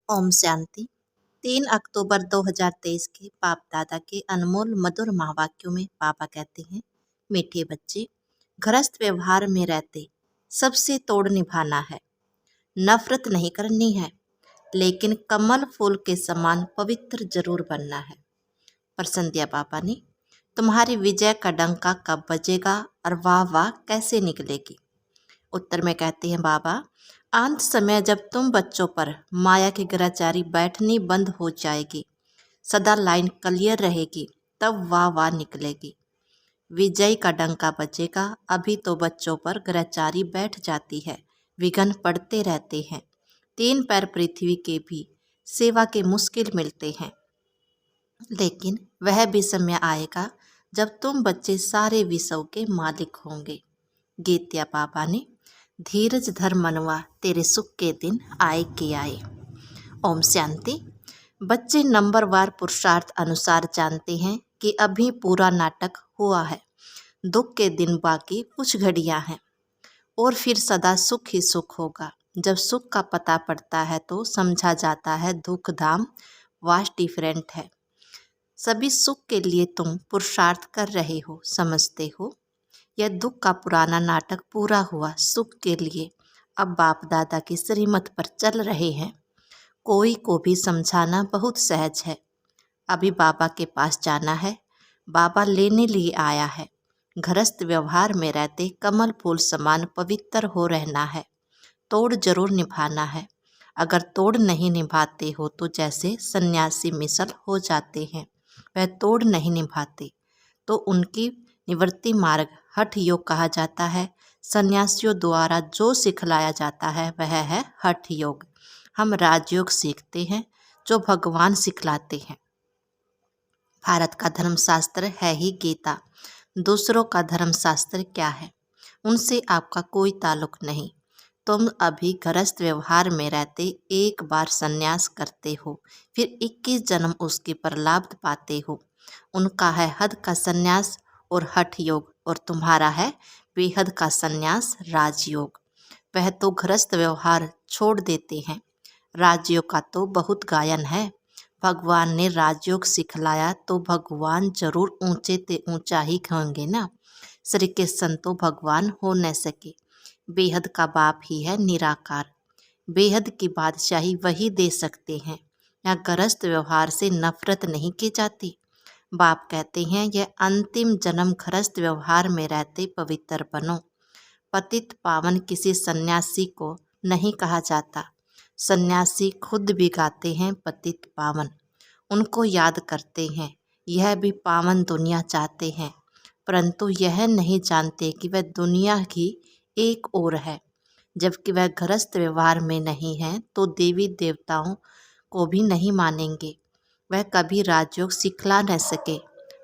ओम शांति। 3 अक्टूबर 2023 के बाप दादा के अनमोल मधुर महावाक्यों में पापा कहते हैं, मीठे बच्चे, गृहस्थ व्यवहार में रहते सबसे तोड़ निभाना है, नफरत नहीं करनी है, लेकिन कमल फूल के समान पवित्र जरूर बनना है। प्रसन्न दिया पापा ने, तुम्हारी विजय का डंका कब बजेगा और वाह वाह कैसे निकलेगी। उत्तर में कहते हैं बाबा, अंत समय जब तुम बच्चों पर माया की ग्रहचारी बैठनी बंद हो जाएगी, सदा लाइन क्लियर रहेगी, तब वाह वाह निकलेगी, विजय का डंका बजेगा। अभी तो बच्चों पर ग्रहचारी बैठ जाती है, विघ्न पड़ते रहते हैं, 3 पैर पृथ्वी के भी सेवा के मुश्किल मिलते हैं, लेकिन वह भी समय आएगा जब तुम बच्चे सारे विषयों के मालिक होंगे। गीत्या पापा ने, धीरज धर मनवा, तेरे सुख के दिन आए के आए। ओम शांति। बच्चे नंबरवार पुरुषार्थ अनुसार जानते हैं कि अभी पूरा नाटक हुआ है, दुख के दिन बाकी कुछ घड़ियां हैं और फिर सदा सुख ही सुख होगा। जब सुख का पता पड़ता है तो समझा जाता है दुख धाम वास्ट डिफरेंट है। सभी सुख के लिए तुम पुरुषार्थ कर रहे हो, समझते हो। यह दुख का पुराना नाटक पूरा हुआ, सुख के लिए अब बाप दादा की श्रीमत पर चल रहे हैं। कोई को भी समझाना बहुत सहज है। अभी बाबा के पास जाना है, बाबा लेने लिए आया है। गृहस्थ व्यवहार में रहते कमल फूल समान पवित्र हो रहना है, तोड़ जरूर निभाना है। अगर तोड़ नहीं निभाते हो तो जैसे सन्यासी मिसल हो जाते हैं, वह तोड़ नहीं निभाते तो उनकी निवृत्ति मार्ग हठ योग कहा जाता है। सन्यासियों द्वारा जो सिखलाया जाता है वह है हठ योग। हम राजयोग सीखते हैं जो भगवान सिखलाते हैं। भारत का धर्मशास्त्र है ही गीता, दूसरों का धर्मशास्त्र क्या है, उनसे आपका कोई ताल्लुक नहीं। तुम अभी गृहस्थ व्यवहार में रहते एक बार संन्यास करते हो, फिर 21 जन्म उसके प्रलाभ पाते हो। उनका है हद का संन्यास और हठ योग, और तुम्हारा है बेहद का संन्यास राजयोग। वह तो गृहस्थ व्यवहार छोड़ देते हैं, राजयोग का तो बहुत गायन है। भगवान ने राजयोग सिखलाया तो भगवान जरूर ऊंचे ते ऊंचा ही होंगे ना। श्री कृष्ण तो भगवान हो न सके, बेहद का बाप ही है निराकार, बेहद की बादशाही वही दे सकते हैं। यहाँ गृहस्थ व्यवहार से नफरत नहीं की जाती। बाप कहते हैं यह अंतिम जन्म गृहस्थ व्यवहार में रहते पवित्र बनो। पतित पावन किसी सन्यासी को नहीं कहा जाता, सन्यासी खुद भी गाते हैं पतित पावन, उनको याद करते हैं। यह भी पावन दुनिया चाहते हैं, परंतु यह नहीं जानते कि वह दुनिया की एक और है। जबकि वह गृहस्थ व्यवहार में नहीं है तो देवी देवताओं को भी नहीं मानेंगे। वह कभी राजयोग सिखला न सके,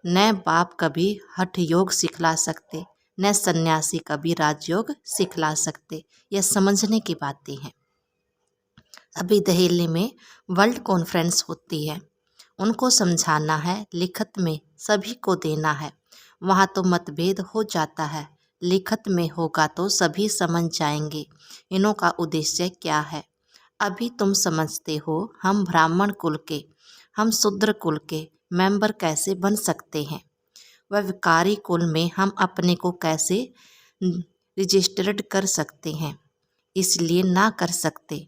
न बाप कभी हठ योग सिखला सकते, न सन्यासी कभी राजयोग सिखला सकते। यह समझने की बातें हैं। अभी दहेली में वर्ल्ड कॉन्फ्रेंस होती है, उनको समझाना है, लिखत में सभी को देना है। वहाँ तो मतभेद हो जाता है, लिखत में होगा तो सभी समझ जाएंगे इनों का उद्देश्य क्या है। अभी तुम समझते हो हम ब्राह्मण कुल के, हम शूद्र कुल के मेंबर कैसे बन सकते हैं, वह विकारी कुल में हम अपने को कैसे रजिस्टर्ड कर सकते हैं, इसलिए ना कर सकते।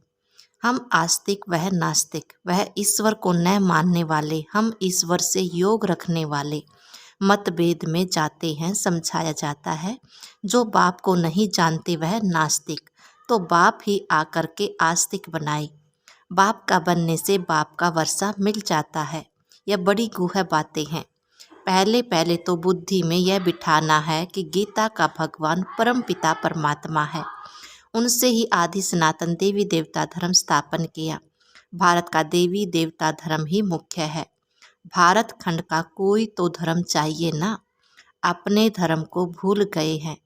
हम आस्तिक वह नास्तिक, वह ईश्वर को न मानने वाले, हम ईश्वर से योग रखने वाले मतभेद में जाते हैं। समझाया जाता है जो बाप को नहीं जानते वह नास्तिक, तो बाप ही आकर के आस्तिक बनाए। बाप का बनने से बाप का वर्षा मिल जाता है। यह बड़ी गूढ़ बातें हैं। पहले पहले तो बुद्धि में यह बिठाना है कि गीता का भगवान परम पिता परमात्मा है, उनसे ही आदि सनातन देवी देवता धर्म स्थापन किया। भारत का देवी देवता धर्म ही मुख्य है। भारत खंड का कोई तो धर्म चाहिए ना। अपने धर्म को भूल गए हैं।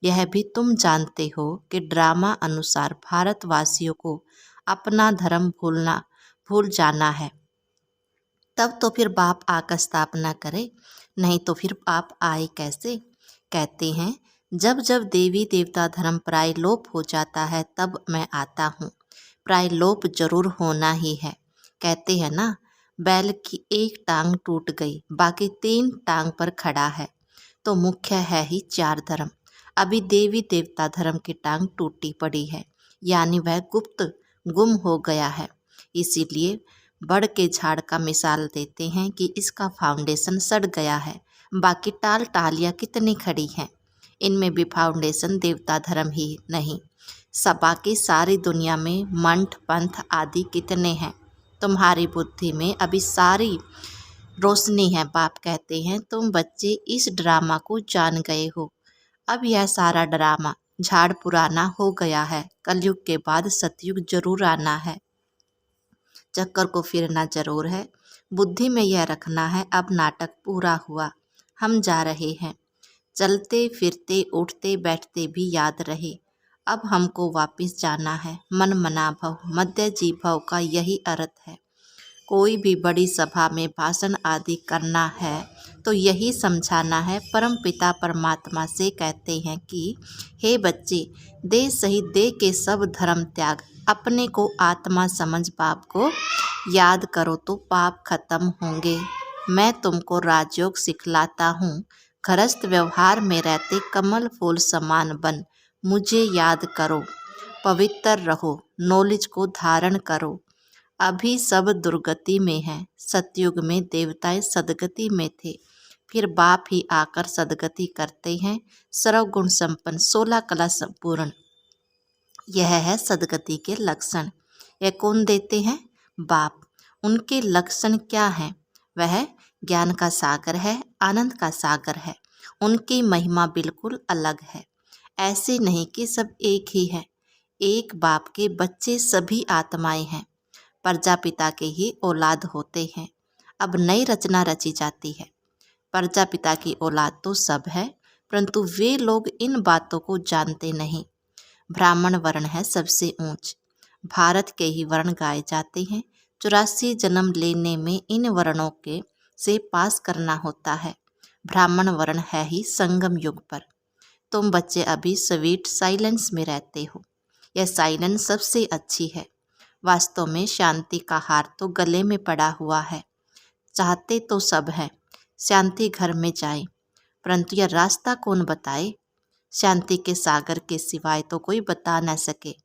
यह भी तुम जानते हो कि ड्रामा अनुसार भारतवासियों को अपना धर्म भूल जाना है। तब तो फिर बाप आकर स्थापना करे, नहीं तो फिर बाप आए कैसे। कहते हैं जब जब देवी देवता धर्म प्राय लोप हो जाता है तब मैं आता हूँ। प्राय लोप जरूर होना ही है, कहते हैं ना, बैल की एक टांग टूट गई, बाकी 3 टांग पर खड़ा है। तो मुख्य है ही 4 धर्म। अभी देवी देवता धर्म की टांग टूटी पड़ी है, यानी वह गुम हो गया है। इसीलिए बड़ के झाड़ का मिसाल देते हैं कि इसका फाउंडेशन सड़ गया है, बाकी टाल टालियाँ कितनी खड़ी हैं। इनमें भी फाउंडेशन देवता धर्म ही नहीं, सब बाकी सारी दुनिया में मंठ पंथ आदि कितने हैं। तुम्हारी बुद्धि में अभी सारी रोशनी है। बाप कहते हैं, तुम बच्चे इस ड्रामा को जान गए हो। अब यह सारा ड्रामा झाड़ पुराना हो गया है। कलयुग के बाद सतयुग जरूर आना है। चक्कर को फिरना जरूर है। बुद्धि में यह रखना है, अब नाटक पूरा हुआ, हम जा रहे हैं। चलते फिरते उठते बैठते भी याद रहे, अब हमको वापिस जाना है। मन मना भव मध्य जी भव का यही अर्थ है। कोई भी बड़ी सभा में भाषण आदि करना है तो यही समझाना है। परम पिता परमात्मा से कहते हैं कि हे बच्चे, दे सही दे के सब धर्म त्याग, अपने को आत्मा समझ बाप को याद करो तो पाप खत्म होंगे। मैं तुमको राजयोग सिखलाता हूँ। गृहस्थ व्यवहार में रहते कमल फूल समान बन मुझे याद करो। पवित्र रहो, नॉलेज को धारण करो। अभी सब दुर्गति में हैं। सतयुग में देवताएं सदगति में थे, फिर बाप ही आकर सदगति करते हैं। सर्वगुण संपन्न 16 कला संपूर्ण, यह है सदगति के लक्षण। यह कौन देते हैं? बाप। उनके लक्षण क्या हैं? वह ज्ञान का सागर है, आनंद का सागर है। उनकी महिमा बिल्कुल अलग है। ऐसे नहीं कि सब एक ही है। एक बाप के बच्चे सभी आत्माएं हैं, प्रजापिता के ही औलाद होते हैं। अब नई रचना रची जाती है। प्रजापिता की औलाद तो सब है, परंतु वे लोग इन बातों को जानते नहीं। ब्राह्मण वर्ण है सबसे ऊंच। भारत के ही वर्ण गाए जाते हैं। 84 जन्म लेने में इन वर्णों के से पास करना होता है। ब्राह्मण वर्ण है ही संगम युग पर। तुम बच्चे अभी स्वीट साइलेंस में रहते हो। यह साइलेंस सबसे अच्छी है। वास्तव में शांति का हार तो गले में पड़ा हुआ है। चाहते तो सब हैं शांति घर में जाए, परंतु यह रास्ता कौन बताए? शांति के सागर के सिवाय तो कोई बता न सके।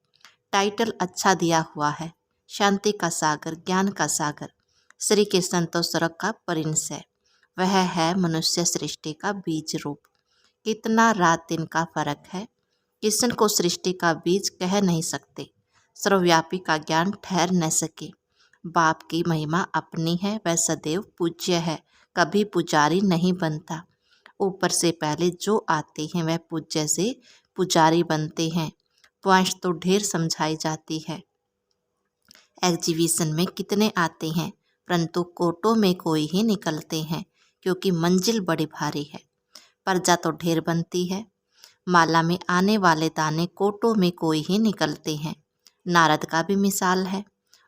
टाइटल अच्छा दिया हुआ है, शांति का सागर, ज्ञान का सागर। श्री कृष्ण तो स्वर्ग का परिंस है। वह है मनुष्य सृष्टि का बीज रूप। कितना रात दिन का फर्क है। कृष्ण को सृष्टि का बीज कह नहीं सकते। सर्वव्यापी का ज्ञान ठहर न सके। बाप की महिमा अपनी है, वह सदैव पूज्य है, कभी पुजारी नहीं बनता। ऊपर से पहले जो आते हैं वह पूज्य से पुजारी बनते हैं। पॉइंट्स तो ढेर समझाई जाती है। एग्जीबिशन में कितने आते हैं, परंतु कोटों में कोई ही निकलते हैं, क्योंकि मंजिल बड़ी भारी है। प्रजा तो ढेर बनती है। माला में आने वाले दाने कोटों में कोई ही निकलते हैं। नारद का भी मिसाल है।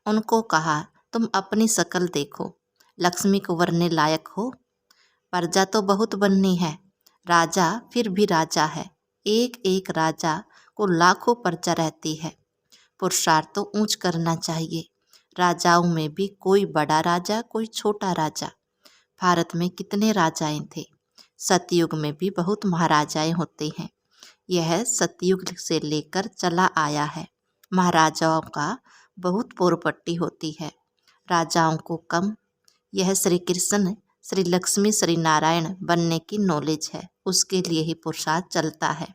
उनको कहा, तुम अपनी शकल देखो, लक्ष्मी को वरने लायक हो। प्रजा तो बहुत बननी है। राजा फिर भी राजा है। एक एक राजा को लाखों प्रजा रहती है। पुरुषार्थ तो ऊंच करना चाहिए। राजाओं में भी कोई बड़ा राजा, कोई छोटा राजा। भारत में कितने राजाएं थे। सतयुग में भी बहुत महाराजाएं होते हैं। यह सतयुग से लेकर चला आया है। महाराजाओं का बहुत पोरपट्टी होती है, राजाओं को कम। यह श्री कृष्ण, श्री लक्ष्मी, श्री नारायण बनने की नॉलेज है, उसके लिए ही पुरुषार्थ चलता है।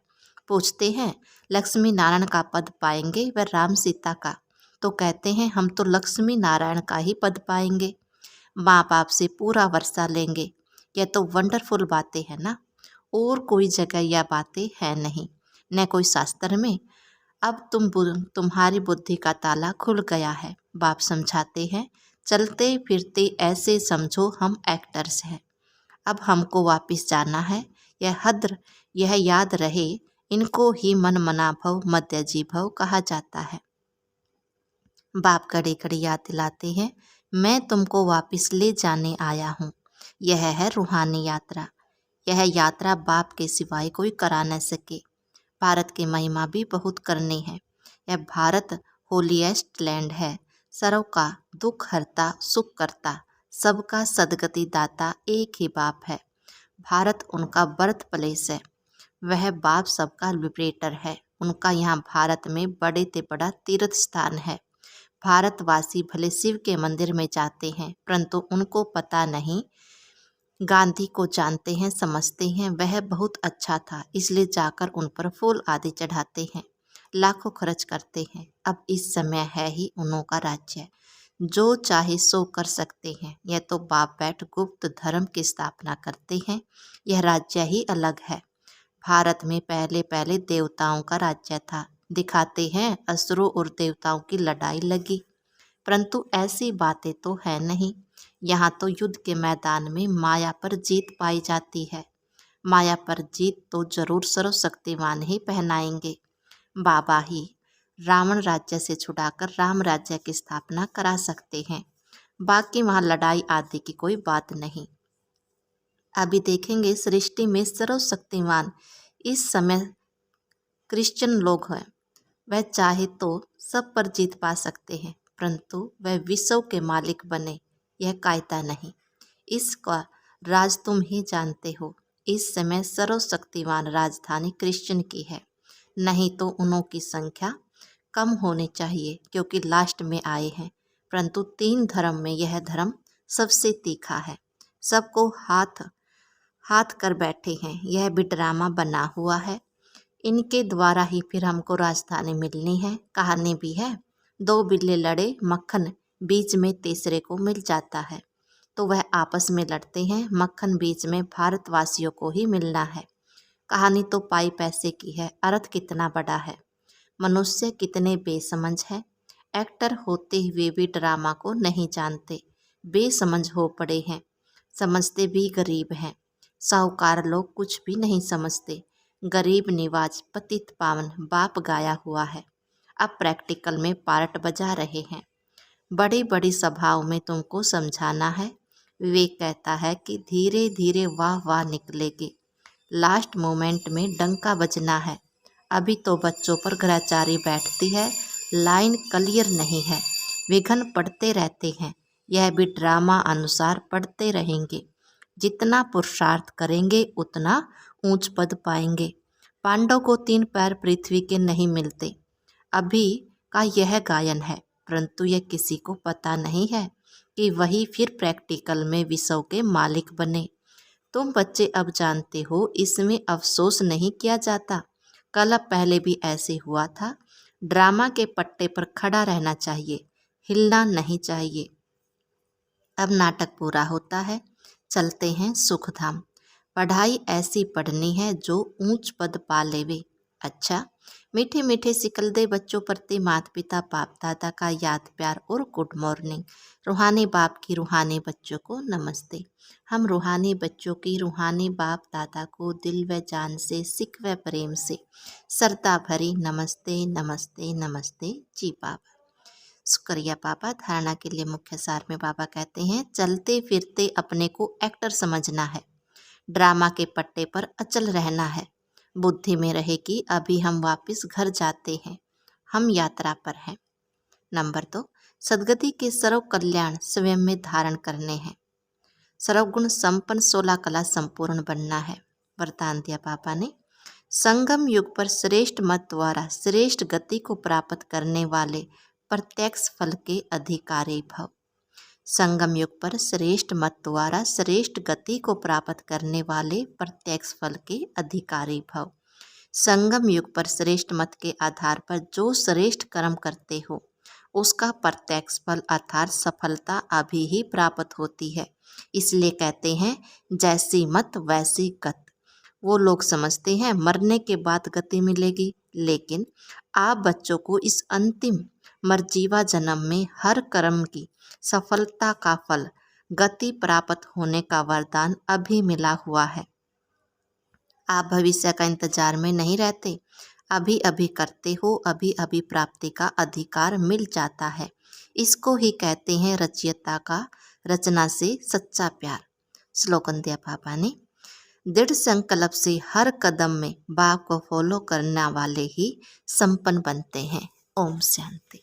पूछते हैं, लक्ष्मी नारायण का पद पाएंगे व राम सीता का? तो कहते हैं, हम तो लक्ष्मी नारायण का ही पद पाएंगे, माँ बाप से पूरा वर्षा लेंगे। यह तो वंडरफुल बातें हैं ना। और कोई जगह यह बातें हैं नहीं, न कोई शास्त्र में। अब तुम्हारी बुद्धि का ताला खुल गया है। बाप समझाते हैं, चलते फिरते ऐसे समझो हम एक्टर्स हैं। अब हमको वापिस जाना है। यह याद रहे, इनको ही मन मना भव मध्य जी भव कहा जाता है। बाप घड़ी घड़ी याद दिलाते हैं, मैं तुमको वापिस ले जाने आया हूँ। यह है रूहानी यात्रा। यह यात्रा बाप के सिवाय कोई करा न सके। भारत की महिमा भी बहुत करनी है। यह भारत होलीएस्ट लैंड है। सर्व का दुख हरता सुख करता, सबका सदगति दाता एक ही बाप है। भारत उनका बर्थ प्लेस है, वह बाप सबका लिबरेटर है। उनका यहाँ भारत में बड़े से बड़ा तीर्थ स्थान है। भारतवासी भले शिव के मंदिर में जाते हैं, परंतु उनको पता नहीं, गांधी को जानते हैं, समझते हैं वह बहुत अच्छा था, इसलिए जाकर उन पर फूल आदि चढ़ाते हैं, लाखों खर्च करते हैं। अब इस समय है ही उन्हों का राज्य, जो चाहे सो कर सकते हैं। यह तो बाप बैठ गुप्त धर्म की स्थापना करते हैं, यह राज्य ही अलग है। भारत में पहले पहले देवताओं का राज्य था, दिखाते हैं असुरों और देवताओं की लड़ाई लगी, परंतु ऐसी बातें तो है नहीं। यहाँ तो युद्ध के मैदान में माया पर जीत पाई जाती है। माया पर जीत तो जरूर सर्वशक्तिमान ही पहनाएंगे। बाबा ही रावण राज्य से छुड़ाकर राम राज्य की स्थापना करा सकते हैं। बाकी वहाँ लड़ाई आदि की कोई बात नहीं। अभी देखेंगे सृष्टि में सर्वशक्तिमान इस समय क्रिश्चियन लोग हैं। वह चाहे तो सब पर जीत पा सकते हैं, परंतु वह विश्व के मालिक बने यह कायदा नहीं। इसका राज तुम ही जानते हो। इस समय सर्वशक्तिमान राजधानी क्रिश्चियन की है, नहीं तो उन्हों की संख्या कम होनी चाहिए, क्योंकि लास्ट में आए हैं। परंतु 3 धर्म में यह धर्म सबसे तीखा है, सबको हाथ हाथ कर बैठे हैं। यह भी ड्रामा बना हुआ है, इनके द्वारा ही फिर हमको राजधानी मिलनी है। कहानी भी है, 2 बिल्ली लड़े, मक्खन बीच में तीसरे को मिल जाता है, तो वह आपस में लड़ते हैं, मक्खन बीच में भारतवासियों को ही मिलना है। कहानी तो पाई पैसे की है, अर्थ कितना बड़ा है। मनुष्य कितने बेसमझ है, एक्टर होते हुए भी ड्रामा को नहीं जानते, बेसमझ हो पड़े हैं, समझते भी गरीब हैं। साहूकार लोग कुछ भी नहीं समझते, गरीब निवाज पतित पावन बाप गाया हुआ है, अब प्रैक्टिकल में पार्ट बजा रहे हैं। बड़ी बड़ी सभाओं में तुमको समझाना है। विवेक कहता है कि धीरे धीरे वाह वाह निकलेगी, लास्ट मोमेंट में डंका बजना है। अभी तो बच्चों पर ग्रहचारी बैठती है, लाइन क्लियर नहीं है, विघ्न पड़ते रहते हैं। यह भी ड्रामा अनुसार पढ़ते रहेंगे, जितना पुरुषार्थ करेंगे उतना ऊंच पद पाएंगे। पांडव को 3 पैर पृथ्वी के नहीं मिलते, अभी का यह गायन है, परंतु यह किसी को पता नहीं है कि वही फिर प्रैक्टिकल में विश्व के मालिक बने। तुम बच्चे अब जानते हो, इसमें अफसोस नहीं किया जाता। कल पहले भी ऐसे हुआ था। ड्रामा के पट्टे पर खड़ा रहना चाहिए, हिलना नहीं चाहिए। अब नाटक पूरा होता है, चलते हैं सुखधाम। पढ़ाई ऐसी पढ़नी है जो ऊंच पद पा लेवे। अच्छा, मीठे मीठे सिकलदे बच्चों प्रति माता पिता बाप दादा का याद प्यार और गुड मॉर्निंग। रूहानी बाप की रूहानी बच्चों को नमस्ते। हम रूहानी बच्चों की रूहानी बाप दादा को दिल व जान से सिक व प्रेम से श्रद्धा भरी नमस्ते नमस्ते नमस्ते जी बाबा। शुक्रिया बाबा। धारणा के लिए मुख्य सार में बाबा कहते हैं, चलते फिरते अपने को एक्टर समझना है, ड्रामा के पट्टे पर अचल रहना है। बुद्धि में रहे कि अभी हम वापस घर जाते हैं, हम यात्रा पर हैं। नंबर 2, सदगति के सर्व कल्याण स्वयं में धारण करने हैं। सर्वगुण संपन्न 16 कला संपूर्ण बनना है। वरदान दिया बाबा ने, संगम युग पर श्रेष्ठ मत द्वारा श्रेष्ठ गति को प्राप्त करने वाले प्रत्यक्ष फल के अधिकारी भव। संगम युग पर श्रेष्ठ मत द्वारा श्रेष्ठ गति को प्राप्त करने वाले प्रत्यक्ष फल के अधिकारी भव। संगम युग पर श्रेष्ठ मत के आधार पर जो श्रेष्ठ कर्म करते हो, उसका प्रत्यक्ष फल अर्थात सफलता अभी ही प्राप्त होती है। इसलिए कहते हैं, जैसी मत वैसी गत। वो लोग समझते हैं मरने के बाद गति मिलेगी, लेकिन आप बच्चों को इस अंतिम मरजीवा जन्म में हर कर्म की सफलता का फल गति प्राप्त होने का वरदान अभी मिला हुआ है। आप भविष्य का इंतजार में नहीं रहते, अभी अभी करते हो, अभी अभी प्राप्ति का अधिकार मिल जाता है। इसको ही कहते हैं रचयिता का रचना से सच्चा प्यार। स्लोगन दिया बाबा ने, दृढ़ संकल्प से हर कदम में बाप को फॉलो करने वाले ही संपन्न बनते हैं। ओम शांति।